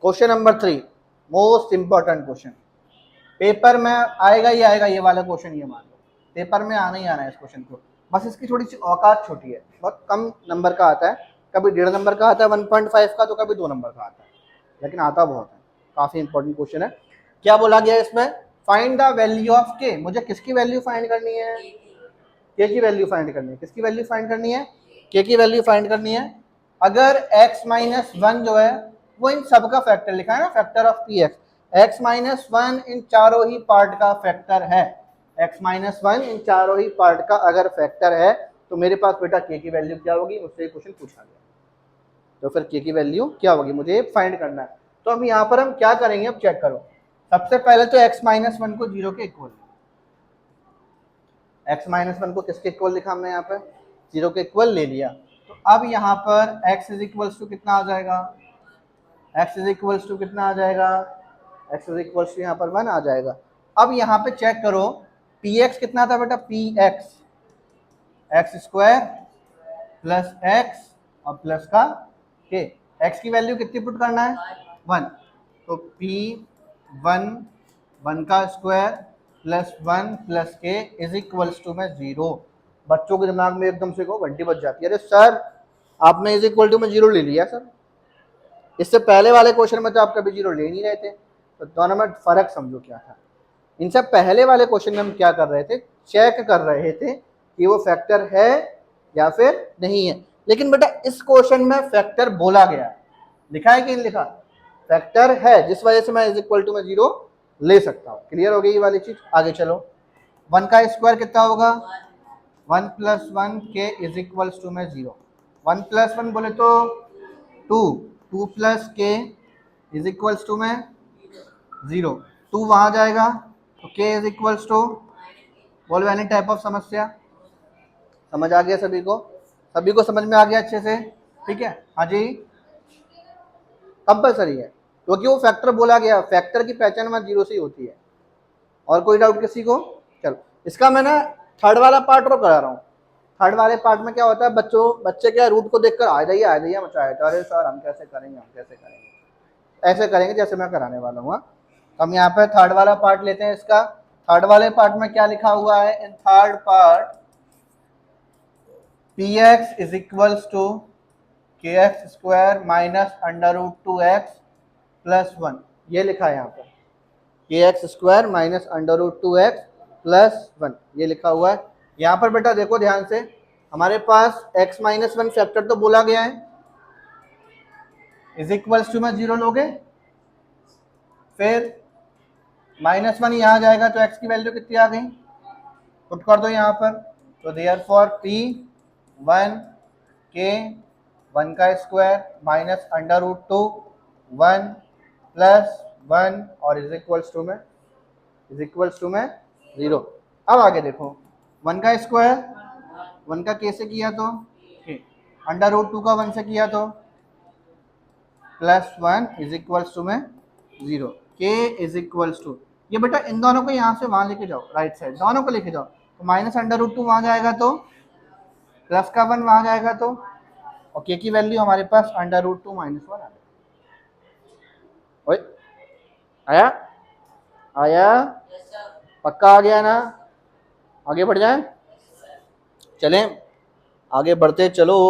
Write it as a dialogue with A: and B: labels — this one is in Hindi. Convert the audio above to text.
A: Question number 3, most important question, paper में आएगा ही आएगा ये वाला क्वेश्चन, ये मान लो पेपर में आना ही आना है इस क्वेश्चन को, बस इसकी थोड़ी सी औकात छोटी है, बहुत कम नंबर का आता है, कभी 1.5 नंबर का आता है 1.5 का, तो कभी 2 नंबर का आता है, लेकिन आता बहुत है, काफी इंपॉर्टेंट क्वेश्चन है। क्या बोला गया इसमें, फाइंड द वैल्यू ऑफ के, मुझे किसकी वैल्यू फाइंड करनी है, के की वैल्यू फाइंड करनी है, किसकी वैल्यू फाइंड करनी है, के की वैल्यू फाइंड करनी है। अगर x-1 जो है वो इन सब का फैक्टर लिखा है ना, factor of P x, x-1 इन चारों ही पार्ट का फैक्टर है, x-1 इन चारों ही पार्ट का अगर फैक्टर है तो मेरे पास बेटा के की वैल्यू क्या होगी, मुझसे ये क्वेश्चन पूछा गया, तो फिर के की वैल्यू क्या होगी मुझे फाइंड करना है। तो अब यहाँ पर हम क्या करेंगे, अब चेक करो, सबसे पहले तो x-1 को 0 के इक्वल, x-1 को किसके इक्वल लिखा हमने यहाँ पर, 0 के इक्वल ले लिया, तो अब यहाँ पर x इज इक्वल्स टू कितना आ जाएगा, x इज इक्वल्स टू कितना आ जाएगा, x इज इक्वल्स टू यहाँ पर 1 आ जाएगा। अब यहाँ पे चेक करो px कितना था बेटा, px x square plus x और प्लस का k, x की वैल्यू कितनी पुट करना है 1, तो p1 1 का स्क्वायर प्लस 1 प्लस के इज इक्वल्स टू में 0। बच्चों के दिमाग में एकदम से को घंटी बज जाती है, अरे सर आपने इज इक्वल टू में 0 ले लिया सर, इससे पहले वाले क्वेश्चन में तो आप कभी 0 ले नहीं रहे थे, तो दोनों में फर्क समझो क्या था। इनसे पहले वाले क्वेश्चन में हम क्या कर रहे थे, चेक कर रहे थे कि वो फैक्टर है या फिर नहीं है, लेकिन बेटा इस क्वेश्चन में फैक्टर बोला गया, लिखा है कि नहीं लिखा, फैक्टर है, जिस वजह से मैं इज इक्वल टू में 0 ले सकता हूँ। क्लियर हो गई ये वाली चीज, आगे चलो, 1 का स्क्वायर कितना होगा, 1 प्लस 1 के इज इक्वल्स टू में 0, 1 प्लस 1 बोले तो 2, 2 प्लस के इज इक्वल्स टू में 0, 2 वहां जाएगा तो k इज इक्वल्स टू, बोलो एनी टाइप ऑफ समस्या, समझ आ गया सभी को, सभी को समझ में आ गया अच्छे से, ठीक है, हाँ जी कंपलसरी है क्योंकि वो फैक्टर बोला गया, फैक्टर की पहचान में 0 से ही होती है। और कोई डाउट किसी को, चलो इसका मैं ना थर्ड वाला पार्ट और करा रहा हूँ। थर्ड वाले पार्ट में क्या होता है, बच्चे क्या रूट को देखकर आ जाइए मचाया, अरे सर हम कैसे करेंगे, ऐसे करेंगे जैसे मैं कराने वाला हूँ। हम यहाँ पे थर्ड वाला पार्ट लेते हैं इसका। थर्ड वाले पार्ट में क्या लिखा हुआ है, in third part px is equals to kx square minus under root 2x plus 1, ये लिखा है यहाँ पर, kx square minus under root 2x plus 1, ये लिखा हुआ है। यहाँ पर बेटा देखो ध्यान से, हमारे पास x-1 फैक्टर तो बोला गया है, इज इक्वल्स टू में 0 लोगे, फिर -1 यहाँ जाएगा तो x की वैल्यू कितनी आ गई, पुट कर दो यहाँ पर, तो देयरफॉर p1 के 1 का square minus under root 2 1 plus 1 और इज इक्वल्स टू में 0। अब आगे देखो, 1 का स्क्वायर 1 का k से किया तो अंडर रूट 2 का 1 से किया तो प्लस 1 इज इक्वल्स टू में 0, k इज इक्वल्स टू, ये बेटा इन दोनों को यहाँ से वहां लेके जाओ, राइट साइड दोनों को लेके जाओ, तो माइनस अंडर रूट 2 वहां जाएगा तो प्लस का 1 वहां जाएगा तो, और k की वैल्यू हमारे पास अंडर रूट 2 -1 आ गया। ओए आया पक्का आ गया ना, आगे बढ़ जाए, चलें आगे बढ़ते चलो।